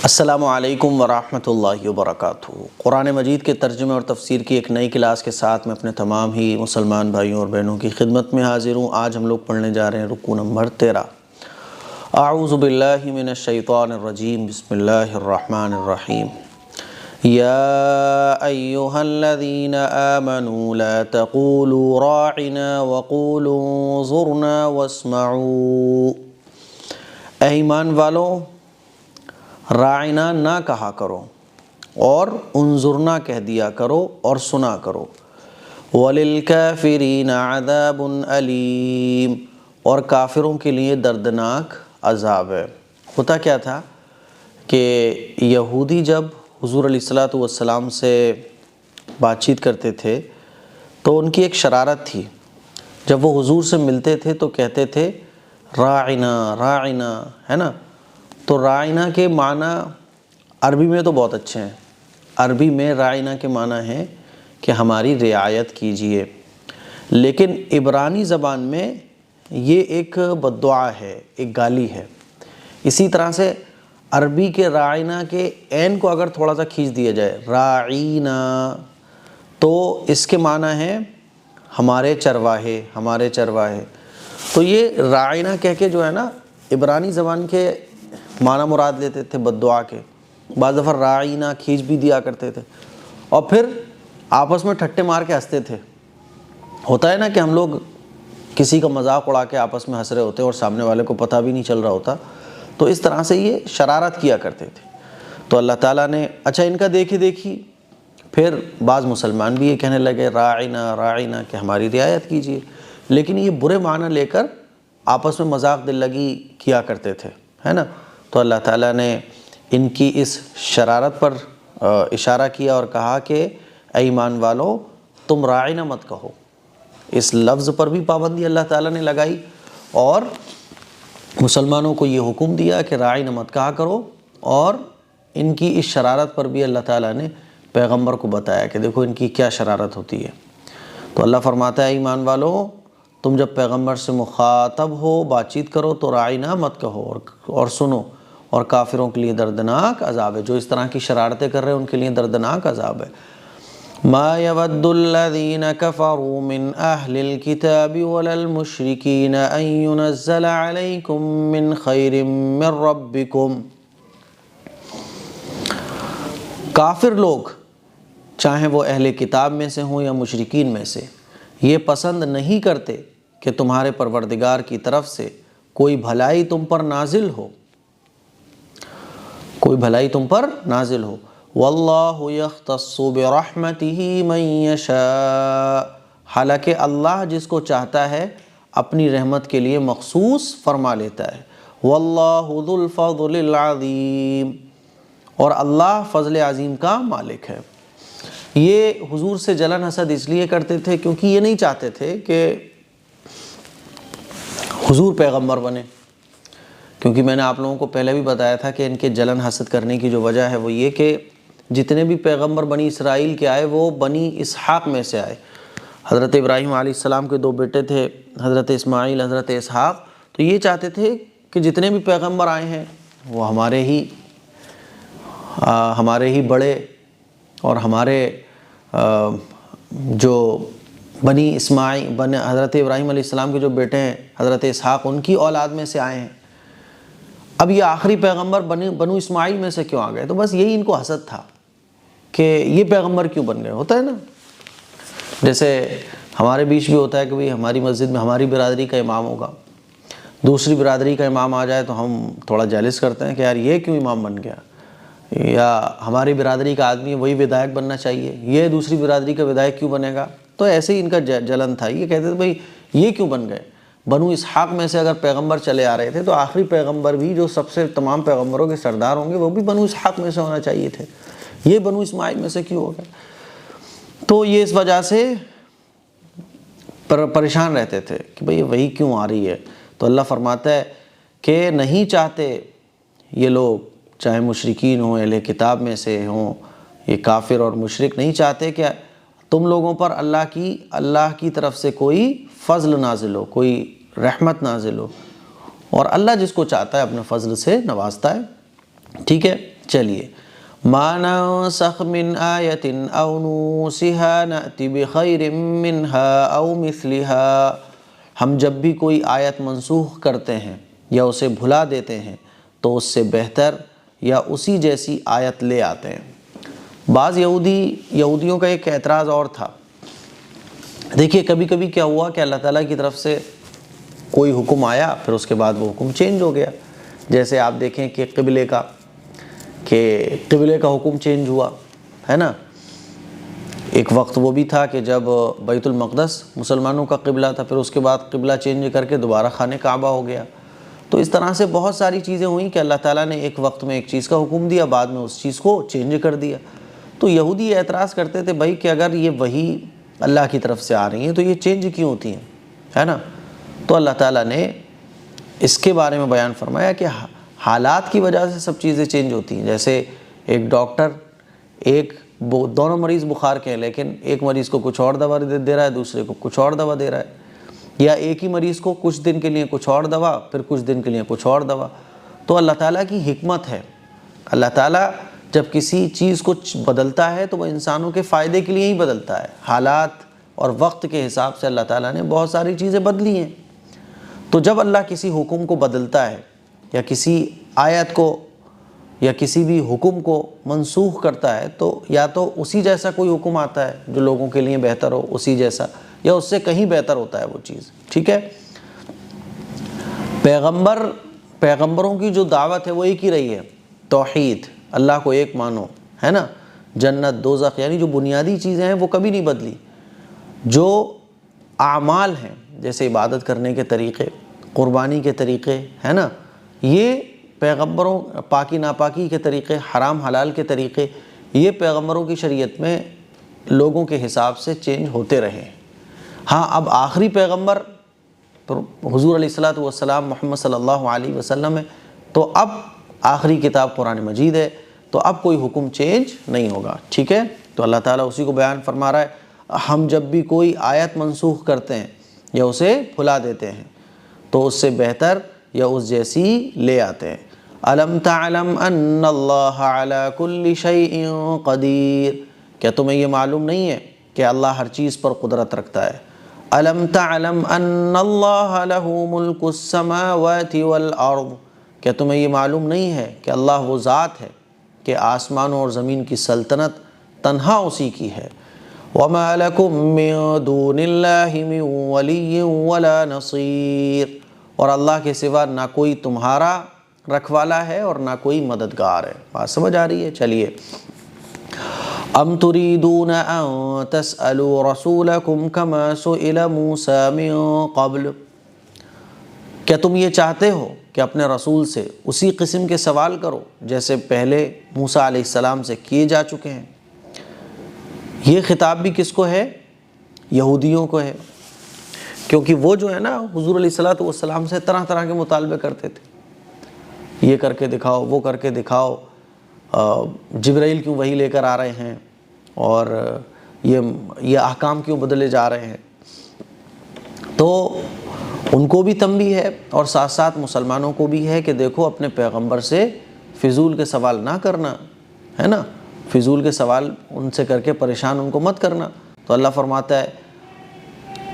السلام علیکم ورحمۃ اللہ وبرکاتہ۔ قرآن مجید کے ترجمے اور تفسیر کی ایک نئی کلاس کے ساتھ میں اپنے تمام ہی مسلمان بھائیوں اور بہنوں کی خدمت میں حاضر ہوں۔ آج ہم لوگ پڑھنے جا رہے ہیں رکوع نمبر 13۔ اعوذ باللہ من الشیطان الرجیم، بسم اللہ الرحمن الرحیم۔ یا ایہا الذین آمنوا لا تقولوا راعنا وقولوا انظرنا واسمعوا۔ اے ایمان والو، راعنا نہ کہا کرو اور انظرنا کہہ دیا کرو اور سنا کرو۔ وَلِلْكَافِرِينَ عَذَابٌ أَلِيمٌ، اور کافروں کے لیے دردناک عذاب ہے۔ ہوتا کیا تھا کہ یہودی جب حضور علیہ الصلوۃ والسلام سے بات چیت کرتے تھے تو ان کی ایک شرارت تھی۔ جب وہ حضور سے ملتے تھے تو کہتے تھے راعنا راعنا، ہے نا؟ تو راعنا کے معنی عربی میں تو بہت اچھے ہیں۔ عربی میں راعنا کے معنی ہیں کہ ہماری رعایت کیجئے، لیکن عبرانی زبان میں یہ ایک بددعا ہے، ایک گالی ہے۔ اسی طرح سے عربی کے راعنا کے عین کو اگر تھوڑا سا کھینچ دیا جائے راعینا، تو اس کے معنی ہے ہمارے چرواہے، ہمارے چرواہے۔ تو یہ راعنا کہہ کے جو ہے نا، عبرانی زبان کے معنی مراد لیتے تھے بددعا کے۔ بعض دفعہ راعینا کھینچ بھی دیا کرتے تھے اور پھر آپس میں ٹھٹے مار کے ہنستے تھے۔ ہوتا ہے نا کہ ہم لوگ کسی کا مذاق اڑا کے آپس میں ہنس رہے ہوتے اور سامنے والے کو پتہ بھی نہیں چل رہا ہوتا، تو اس طرح سے یہ شرارت کیا کرتے تھے۔ تو اللہ تعالیٰ نے اچھا ان کا دیکھی پھر بعض مسلمان بھی یہ کہنے لگے راعینا راعینا کہ ہماری رعایت کیجیے، لیکن یہ برے معنی لے کر آپس میں مذاق دل لگی کیا کرتے تھے، ہے نا؟ تو اللہ تعالیٰ نے ان کی اس شرارت پر اشارہ کیا اور کہا کہ اے ایمان والو، تم راعینا مت کہو۔ اس لفظ پر بھی پابندی اللہ تعالیٰ نے لگائی اور مسلمانوں کو یہ حکم دیا کہ راعینا مت کہا کرو، اور ان کی اس شرارت پر بھی اللہ تعالیٰ نے پیغمبر کو بتایا کہ دیکھو ان کی کیا شرارت ہوتی ہے۔ تو اللہ فرماتا ہے ایمان والو، تم جب پیغمبر سے مخاطب ہو، بات چیت کرو تو راعینا مت کہو اور سنو، اور کافروں کے لیے دردناک عذاب ہے۔ جو اس طرح کی شرارتیں کر رہے ہیں ان کے لیے دردناک عذاب ہے۔ ما يود الذين كفروا من اهل الكتاب ولا المشركين ان ينزل عليكم من خير من ربكم۔ کافر لوگ، چاہے وہ اہل کتاب میں سے ہوں یا مشرکین میں سے، یہ پسند نہیں کرتے کہ تمہارے پروردگار کی طرف سے کوئی بھلائی تم پر نازل ہو، کوئی بھلائی تم پر نازل ہو۔ واللہ یختص برحمتہ من یشاء، حالانکہ اللہ جس کو چاہتا ہے اپنی رحمت کے لیے مخصوص فرما لیتا ہے۔ واللہ ذو الفضل العظیم، اور اللہ فضل عظیم کا مالک ہے۔ یہ حضور سے جلن حسد اس لیے کرتے تھے کیونکہ یہ نہیں چاہتے تھے کہ حضور پیغمبر بنے، کیونکہ میں نے آپ لوگوں کو پہلے بھی بتایا تھا کہ ان کے جلن حسد کرنے کی جو وجہ ہے وہ یہ کہ جتنے بھی پیغمبر بنی اسرائیل کے آئے وہ بنی اسحاق میں سے آئے۔ حضرت ابراہیم علیہ السلام کے 2 بیٹے تھے، حضرت اسماعیل، حضرت اسحاق۔ تو یہ چاہتے تھے کہ جتنے بھی پیغمبر آئے ہیں وہ ہمارے ہی بڑے اور ہمارے جو حضرت ابراہیم علیہ السلام کے جو بیٹے ہیں حضرت اسحاق، ان کی اولاد میں سے آئے ہیں۔ اب یہ آخری پیغمبر بنو اسماعیل میں سے کیوں آ گئے؟ تو بس یہی ان کو حسد تھا کہ یہ پیغمبر کیوں بن گئے۔ ہوتا ہے نا، جیسے ہمارے بیچ بھی ہوتا ہے کہ ہماری مسجد میں ہماری برادری کا امام ہوگا، دوسری برادری کا امام آ جائے تو ہم تھوڑا جیلس کرتے ہیں کہ یار یہ کیوں امام بن گیا، یا ہماری برادری کا آدمی وہی ودایک بننا چاہیے، یہ دوسری برادری کا ودایک کیوں بنے گا؟ تو ایسے ہی ان کا جلن تھا۔ یہ کہتے تھے بھائی یہ کیوں بن گئے؟ بنو اسحاق میں سے اگر پیغمبر چلے آ رہے تھے تو آخری پیغمبر بھی جو سب سے تمام پیغمبروں کے سردار ہوں گے وہ بھی بنو اسحاق میں سے ہونا چاہیے تھے، یہ بنو اسماعیل میں سے کیوں ہو گئے؟ تو یہ اس وجہ سے پریشان رہتے تھے کہ بھئی وہی کیوں آ رہی ہے۔ تو اللہ فرماتا ہے کہ نہیں چاہتے یہ لوگ، چاہے مشرکین ہوں، اہل کتاب میں سے ہوں، یہ کافر اور مشرک، نہیں چاہتے کہ تم لوگوں پر اللہ کی طرف سے کوئی فضل نازل ہو، کوئی رحمت نازل ہو، اور اللہ جس کو چاہتا ہے اپنے فضل سے نوازتا ہے۔ ٹھیک ہے، چلیے، ما ننسخ من آیت او نوسها نأتی بخیر منها او مثلها، ہم جب بھی کوئی آیت منسوخ کرتے ہیں یا اسے بھلا دیتے ہیں تو اس سے بہتر یا اسی جیسی آیت لے آتے ہیں۔ بعض یہودیوں کا ایک اعتراض اور تھا۔ دیکھیے کبھی کبھی کیا ہوا کہ اللہ تعالیٰ کی طرف سے کوئی حکم آیا، پھر اس کے بعد وہ حکم چینج ہو گیا۔ جیسے آپ دیکھیں کہ قبلے کا حکم چینج ہوا ہے نا۔ ایک وقت وہ بھی تھا کہ جب بیت المقدس مسلمانوں کا قبلہ تھا، پھر اس کے بعد قبلہ چینج کر کے دوبارہ خانہ کعبہ ہو گیا۔ تو اس طرح سے بہت ساری چیزیں ہوئیں کہ اللہ تعالیٰ نے ایک وقت میں ایک چیز کا حکم دیا، بعد میں اس چیز کو چینج کر دیا۔ تو یہودی اعتراض کرتے تھے بھائی کہ اگر یہ وحی اللہ کی طرف سے آ رہی ہیں تو یہ چینج کیوں ہوتی ہیں، ہے نا۔ تو اللہ تعالیٰ نے اس کے بارے میں بیان فرمایا کہ حالات کی وجہ سے سب چیزیں چینج ہوتی ہیں۔ جیسے ایک ڈاکٹر دونوں مریض بخار کے ہیں، لیکن ایک مریض کو کچھ اور دوا دے رہا ہے، دوسرے کو کچھ اور دوا دے رہا ہے، یا ایک ہی مریض کو کچھ دن کے لیے کچھ اور دوا، پھر کچھ دن کے لیے کچھ اور دوا۔ تو اللہ تعالیٰ کی حکمت ہے، اللہ تعالیٰ جب کسی چیز کو بدلتا ہے تو وہ انسانوں کے فائدے کے لیے ہی بدلتا ہے۔ حالات اور وقت کے حساب سے اللہ تعالیٰ نے بہت ساری چیزیں بدلی ہیں۔ تو جب اللہ کسی حکم کو بدلتا ہے یا کسی آیت کو یا کسی بھی حکم کو منسوخ کرتا ہے تو یا تو اسی جیسا کوئی حکم آتا ہے جو لوگوں کے لیے بہتر ہو، اسی جیسا، یا اس سے کہیں بہتر ہوتا ہے وہ چیز، ٹھیک ہے۔ پیغمبروں کی جو دعوت ہے وہ ایک ہی رہی ہے، توحید، اللہ کو ایک مانو، ہے نا۔ جنت دوزخ یعنی جو بنیادی چیزیں ہیں وہ کبھی نہیں بدلی۔ جو اعمال ہیں جیسے عبادت کرنے کے طریقے، قربانی کے طریقے، ہے نا، یہ پیغمبروں، پاکی ناپاکی کے طریقے، حرام حلال کے طریقے، یہ پیغمبروں کی شریعت میں لوگوں کے حساب سے چینج ہوتے رہے۔ ہاں اب آخری پیغمبر حضور علیہ الصلوۃ والسلام محمد صلی اللہ علیہ وسلم ہے، تو اب آخری کتاب قرآن مجید ہے، تو اب کوئی حکم چینج نہیں ہوگا، ٹھیک ہے۔ تو اللہ تعالیٰ اسی کو بیان فرما رہا ہے، ہم جب بھی کوئی آیت منسوخ کرتے ہیں یا اسے بھلا دیتے ہیں تو اس سے بہتر یا اس جیسی لے آتے ہیں۔ الم تعلم ان اللہ علی کل شیء قدیر، کیا تمہیں یہ معلوم نہیں ہے کہ اللہ ہر چیز پر قدرت رکھتا ہے۔ الم تعلم ان اللہ لہ ملک السماوات والارض، کیا تمہیں یہ معلوم نہیں ہے کہ اللہ وہ ذات ہے کہ آسمانوں اور زمین کی سلطنت تنہا اسی کی ہے۔ وما لکم من دون اللہ من ولی ولا نصیر، اور اللہ کے سوا نہ کوئی تمہارا رکھوالا ہے اور نہ کوئی مددگار ہے۔ بات سمجھ آ رہی ہے؟ چلیے، ام تريدون ان تسألوا رسولكم كما سئل موسى من قبل، کیا تم یہ چاہتے ہو کہ اپنے رسول سے اسی قسم کے سوال کرو جیسے پہلے موسیٰ علیہ السلام سے کیے جا چکے ہیں؟ یہ خطاب بھی کس کو ہے؟ یہودیوں کو ہے، کیونکہ وہ جو ہے نا حضور علیہ الصلوۃ والسلام سے طرح طرح کے مطالبے کرتے تھے، یہ کر کے دکھاؤ، وہ کر کے دکھاؤ، جبرائیل کیوں وحی لے کر آ رہے ہیں، اور یہ احکام کیوں بدلے جا رہے ہیں۔ تو ان کو بھی تنبیہ ہے اور ساتھ ساتھ مسلمانوں کو بھی ہے کہ دیکھو اپنے پیغمبر سے فضول کے سوال نہ کرنا، ہے نا، فضول کے سوال ان سے کر کے پریشان ان کو مت کرنا۔ تو اللہ فرماتا ہے،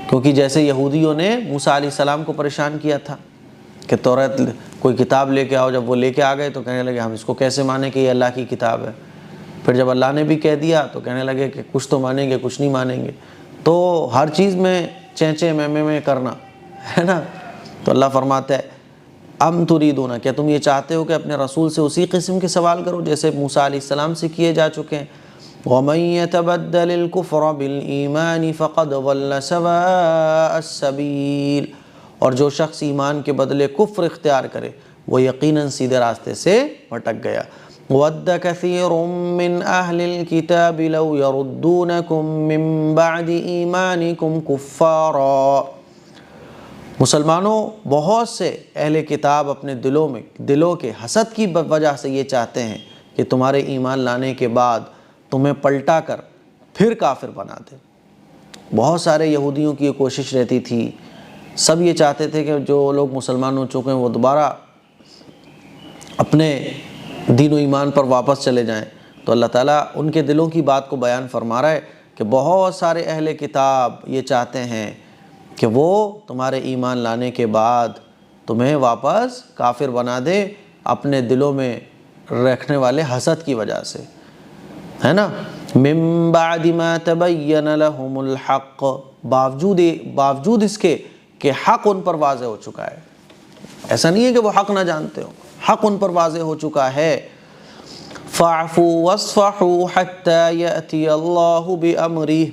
کیونکہ جیسے یہودیوں نے موسیٰ علیہ السلام کو پریشان کیا تھا کہ توریت کوئی کتاب لے کے آؤ، جب وہ لے کے آ گئے تو کہنے لگے ہم اس کو کیسے مانیں کہ یہ اللہ کی کتاب ہے۔ پھر جب اللہ نے بھی کہہ دیا تو کہنے لگے کہ کچھ تو مانیں گے کچھ نہیں مانیں گے۔ تو ہر چیز میں چیں میں کرنا، ہے نا۔ تو اللہ فرماتا ہے ام تریدون، کیا تم یہ چاہتے ہو کہ اپنے رسول سے اسی قسم کے سوال کرو جیسے موسیٰ علیہ السلام سے کیے جا چکے ہیں۔ وَمَن يَتَبَدَّلِ الْكُفْرَ بِالْإِيمَانِ فَقَدْ ضَلَّ سَوَاءَ السَّبِيلِ، اور جو شخص ایمان کے بدلے کفر اختیار کرے وہ یقیناً سیدھے راستے سے بھٹک گیا۔ وَدَّ كَثِيرٌ مِّنْ أَهْلِ الْكِتَابِ لَوْ يَرُدُّونَكُم مِّن بَعْدِ إِيمَانِكُمْ كُفَّارًا، مسلمانوں بہت سے اہل کتاب اپنے دلوں کے حسد کی وجہ سے یہ چاہتے ہیں کہ تمہارے ایمان لانے کے بعد تمہیں پلٹا کر پھر کافر بنا دے۔ بہت سارے یہودیوں کی یہ کوشش رہتی تھی، سب یہ چاہتے تھے کہ جو لوگ مسلمان ہو چکے ہیں وہ دوبارہ اپنے دین و ایمان پر واپس چلے جائیں۔ تو اللہ تعالیٰ ان کے دلوں کی بات کو بیان فرما رہا ہے کہ بہت سارے اہل کتاب یہ چاہتے ہیں کہ وہ تمہارے ایمان لانے کے بعد تمہیں واپس کافر بنا دے، اپنے دلوں میں رکھنے والے حسد کی وجہ سے، ہے نا۔ من بعد ما تبین لهم الحق، باوجود اس کے کہ حق ان پر واضح ہو چکا ہے۔ ایسا نہیں ہے کہ وہ حق نہ جانتے ہو، حق ان پر واضح ہو چکا ہے۔ فاعفوا واصفحوا حتى یأتی اللہ بامرہ،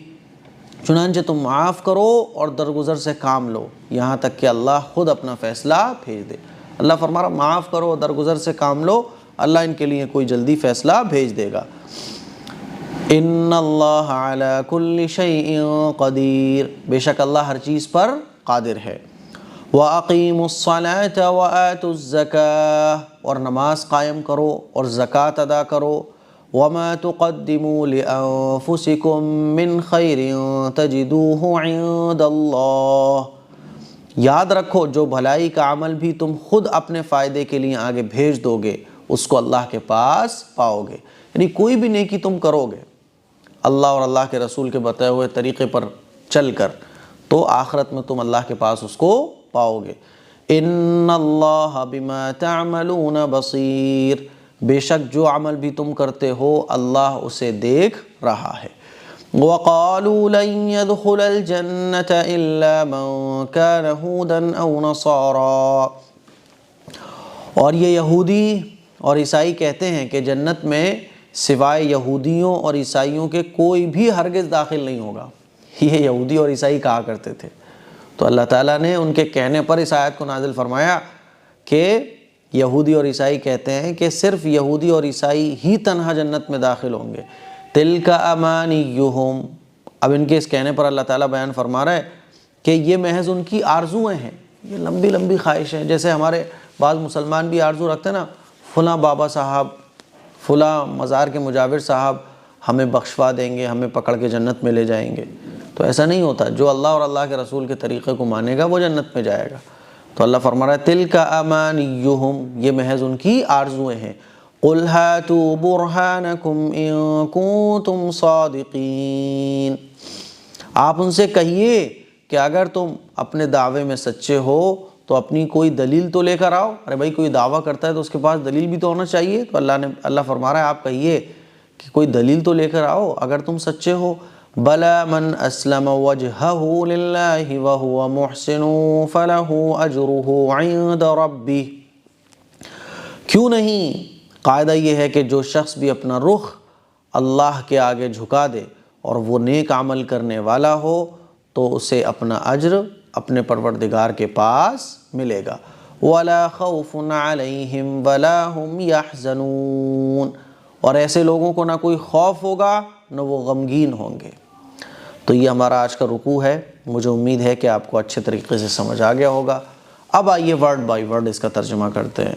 چنانچہ تم معاف کرو اور درگزر سے کام لو یہاں تک کہ اللہ خود اپنا فیصلہ بھیج دے۔ اللہ فرما رہا معاف کرو، درگزر سے کام لو، اللہ ان کے لیے کوئی جلدی فیصلہ بھیج دے گا۔ ان اللہ علی کل شیء قدیر، بے شک اللہ ہر چیز پر قادر ہے۔ وَأَقِيمُوا الصَّلَاةَ وَآتُوا الزَّكَاةَ، اور نماز قائم کرو اور زکوٰۃ ادا کرو۔ وَمَا تُقَدِّمُوا لِأَنفُسِكُم مِّن خَيْرٍ تَجِدُوهُ عِندَ اللَّهِ، یاد رکھو جو بھلائی کا عمل بھی تم خود اپنے فائدے کے لیے آگے بھیج دو گے اس کو اللہ کے پاس پاؤ گے۔ یعنی کوئی بھی نیکی تم کرو گے اللہ اور اللہ کے رسول کے بتائے ہوئے طریقے پر چل کر، تو آخرت میں تم اللہ کے پاس اس کو پاؤ گے۔ ان اللہ بما تعملون بصیر، بے شک جو عمل بھی تم کرتے ہو اللہ اسے دیکھ رہا ہے۔ وقالوا لن يدخل الجنة الا من كان هودا او نصارا، اور یہ یہودی اور عیسائی کہتے ہیں کہ جنت میں سوائے یہودیوں اور عیسائیوں کے کوئی بھی ہرگز داخل نہیں ہوگا۔ یہ یہودی اور عیسائی کہا کرتے تھے، تو اللہ تعالیٰ نے ان کے کہنے پر اس آیت کو نازل فرمایا کہ یہودی اور عیسائی کہتے ہیں کہ صرف یہودی اور عیسائی ہی تنہا جنت میں داخل ہوں گے۔ تلک امانیہم، اب ان کے اس کہنے پر اللہ تعالیٰ بیان فرما رہا ہے کہ یہ محض ان کی آرزویں ہیں، یہ لمبی لمبی خواہشیں ہیں۔ جیسے ہمارے بعض مسلمان بھی آرزو رکھتے ہیں نا، فلاں بابا صاحب، فلاں مزار کے مجاور صاحب ہمیں بخشوا دیں گے، ہمیں پکڑ کے جنت میں لے جائیں گے۔ تو ایسا نہیں ہوتا، جو اللہ اور اللہ کے رسول کے طریقے کو مانے گا وہ جنت میں جائے گا۔ تو اللہ فرما رہا ہے تلک امانیہم، یہ محض ان کی آرزویں ہیں۔ قل ہاتوا برہانکم ان کنتم صادقین، آپ ان سے کہیے کہ اگر تم اپنے دعوے میں سچے ہو تو اپنی کوئی دلیل تو لے کر آؤ۔ ارے بھائی کوئی دعویٰ کرتا ہے تو اس کے پاس دلیل بھی تو ہونا چاہیے۔ تو اللہ فرما رہا ہے آپ کہیے کہ کوئی دلیل تو لے کر آؤ اگر تم سچے ہو۔ بلا من اسلم وجہہ للہ وہو محسن فلہ اجرہ عند ربہ، کیوں نہیں، قاعدہ یہ ہے کہ جو شخص بھی اپنا رخ اللہ کے آگے جھکا دے اور وہ نیک عمل کرنے والا ہو تو اسے اپنا اجر اپنے پروردگار کے پاس ملے گا۔ وَلَا خَوْفٌ عَلَيْهِمْ وَلَا هُمْ يَحْزَنُونَ، اور ایسے لوگوں کو نہ کوئی خوف ہوگا نہ وہ غمگین ہوں گے۔ تو یہ ہمارا آج کا رکوع ہے، مجھے امید ہے کہ آپ کو اچھے طریقے سے سمجھ آ گیا ہوگا۔ اب آئیے ورڈ بائی ورڈ اس کا ترجمہ کرتے ہیں۔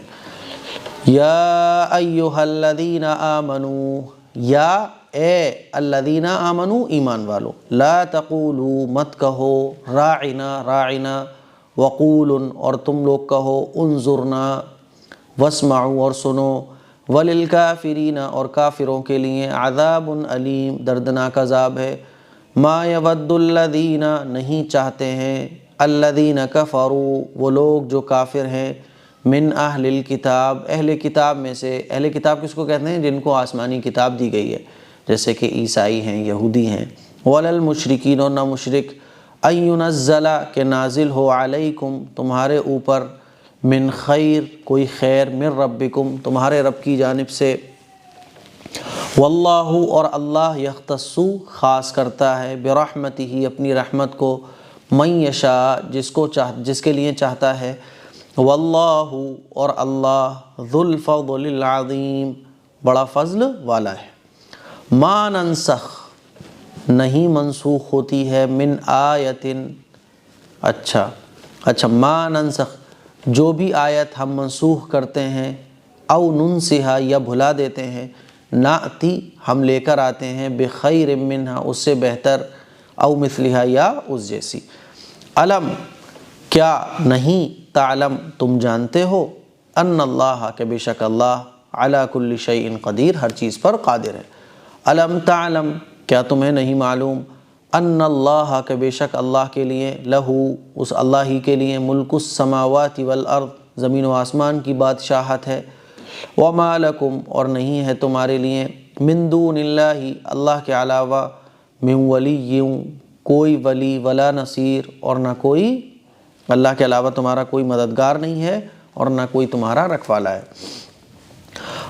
یا ایہا الذین آمنوا، یا اے الذین آمنوا ایمان والو، لا تقولوا مت کہو راعنا راعنا، وقولن اور تم لوگ کہو انظرنا، واسمعوا اور سنو، وللکافرین اور کافروں کے لیے عذاب علیم دردناک عذاب ہے۔ ما یود الذین نہیں چاہتے ہیں، الذین کفروا وہ لوگ جو کافر ہیں، من اہل الکتاب اہل کتاب میں سے، اہل کتاب کس کو کہتے ہیں؟ جن کو آسمانی کتاب دی گئی ہے، جیسے کہ عیسائی ہیں، یہودی ہیں۔ وللمشرکین اور نہ مشرک، ان ینزل کہ نازل ہو علیکم تمہارے اوپر، من خیر کوئی خیر، من ربکم تمہارے رب کی جانب سے، واللہ اور اللہ یختص خاص کرتا ہے، برحمتہ اپنی رحمت کو، من یشاء جس کے لیے چاہتا ہے، واللہ اور اللہ ذو الفضل العظیم بڑا فضل والا ہے۔ ما ننسخ نہیں منسوخ ہوتی ہے، من آیت اچھا ما ننسخ جو بھی آیت ہم منسوخ کرتے ہیں، او ننسہا یا بھلا دیتے ہیں، ناتی ہم لے کر آتے ہیں، بخیر منہا اس سے بہتر، او مثلہا یا اس جیسی۔ علم کیا نہیں، تعلم تم جانتے ہو، ان اللہ کہ بے شک اللہ، علی کل شیء قدیر، ہر چیز پر قادر ہے۔ الم تعلم، کیا تمہیں نہیں معلوم، ان اللہ، کہ بے شک اللہ کے لیے، لہو، اس اللہ ہی کے لیے، ملک السماوات والارض، زمین و آسمان کی بادشاہت ہے، وما لکم، اور نہیں ہے تمہارے لیے، من دون اللہ، اللہ کے علاوہ، من ولی، کوئی ولی، ولا نصیر، اور نہ کوئی، اللہ کے علاوہ تمہارا کوئی مددگار نہیں ہے اور نہ کوئی تمہارا رکھوالا ہے۔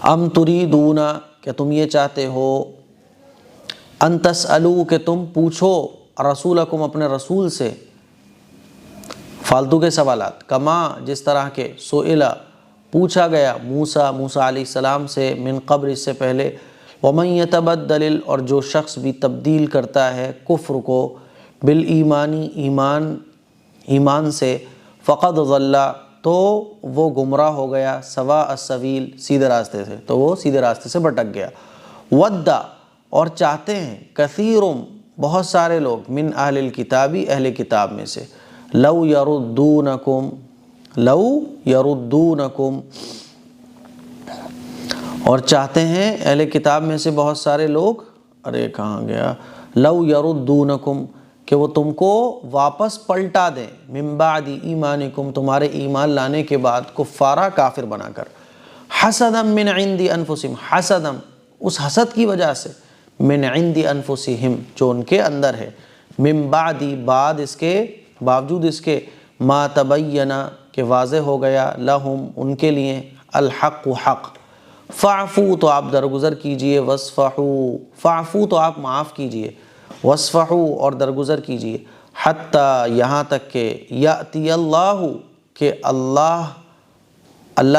ام تریدون، کہ تم یہ چاہتے ہو، ان تسألوا، کہ تم پوچھو، رسولکم، اپنے رسول سے، فالتو کے سوالات، کما، جس طرح کے، سئل، پوچھا گیا، موسیٰ علیہ السلام سے، من قبل، اس سے پہلے، ومن یتبدل، اور جو شخص بھی تبدیل کرتا ہے کفر کو، بالایمانی، ایمان سے، فقد ضل، تو وہ گمراہ ہو گیا، سواء السبیل، سیدھے راستے سے، تو وہ سیدھے راستے سے بھٹک گیا، ود، اور چاہتے ہیں، کثیرم، بہت سارے لوگ، من اہل الکتابی، اہل کتاب میں سے، لو یردونکم، اور چاہتے ہیں اہل کتاب میں سے بہت سارے لوگ، کہاں گیا، لو یردونکم، کہ وہ تم کو واپس پلٹا دیں، من بعد ایمانکم، تمہارے ایمان لانے کے بعد، کفارا، کافر بنا کر، حسدا من عند انفسہم، حسدا، اس حسد کی وجہ سے، من عند انفسہم، جو ان کے اندر ہے، من بعد، بعد اس کے، باوجود اس کے، ما تبین، کہ واضح ہو گیا، لہم، ان کے لیے، الحق، حق، فاعفو، تو آپ درگزر کیجئے، واسفحو، فاعفو، تو آپ معاف کیجئے، واسفحو، اور درگزر کیجئے، حتی، یہاں تک کہ، یأتی اللہ، کہ اللہ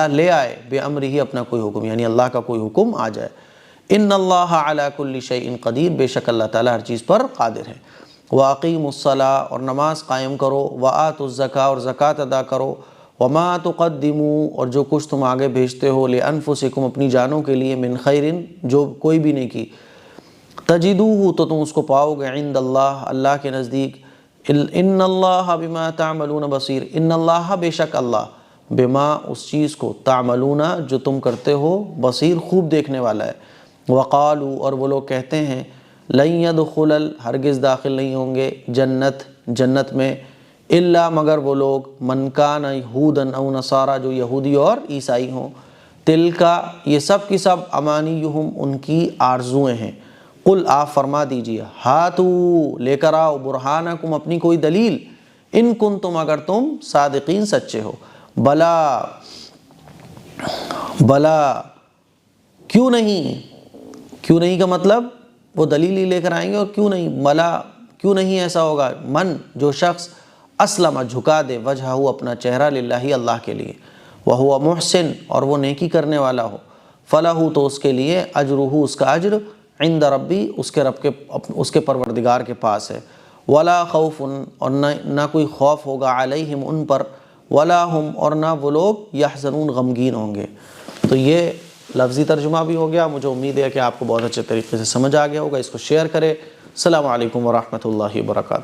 لے آئے، بے امرہ، اپنا کوئی حکم، یعنی اللہ کا کوئی حکم آ جائے، ان اللہ علی کل شیء قدیر، بے شک اللہ تعالیٰ ہر چیز پر قادر ہے، واقیموا الصلاۃ، اور نماز قائم کرو، وآتوا الزکاۃ، اور زکوٰۃ ادا کرو، وما تقدموا، اور جو کچھ تم آگے بھیجتے ہو، لانفسکم، اپنی جانوں کے لیے، من خیر، جو کوئی بھی نیکی، تجدوہ، تو تم اس کو پاؤ گے، عند اللہ، اللہ کے نزدیک، ان اللہ بما تعملون بصیر، ان اللہ، بے شک اللہ، بما، اس چیز کو، تعملون، جو تم کرتے ہو، بصیر، خوب دیکھنے والا ہے، وقالوا، اور وہ لوگ کہتے ہیں، لن يدخل، ہرگز داخل نہیں ہوں گے، جنت میں، الا، مگر وہ لوگ، من کان یہودا او نصارا، جو یہودی اور عیسائی ہوں، تلکا، یہ سب کی سب، امانیہم، ان کی آرزویں ہیں، قل، آپ فرما دیجئے، ہاتو، لے کر آؤ، برہانکم، اپنی کوئی دلیل، ان کنتم، اگر تم صادقین، سچے ہو، بلا، کیوں نہیں کا مطلب، وہ دلیل ہی لے کر آئیں گے، اور کیوں نہیں، بلا، کیوں نہیں ایسا ہوگا، من، جو شخص، اسلم، جھکا دے، وجہہ، اپنا چہرہ، للہ، اللہ کے لیے، وہو محسن، اور وہ نیکی کرنے والا ہو، فلہ، تو اس کے لیے، اجرہ، اس کا اجر، عند ربی، اس کے پروردگار کے پاس ہے، ولا خوف، اور نہ کوئی خوف ہوگا، علیہم، ان پر، ولا ہم، اور نہ وہ لوگ، یحزنون، غمگین ہوں گے۔ تو یہ لفظی ترجمہ بھی ہو گیا، مجھے امید ہے کہ آپ کو بہت اچھے طریقے سے سمجھ آ گیا ہوگا، اس کو شیئر کریں۔ السلام علیکم ورحمۃ اللہ وبرکاتہ۔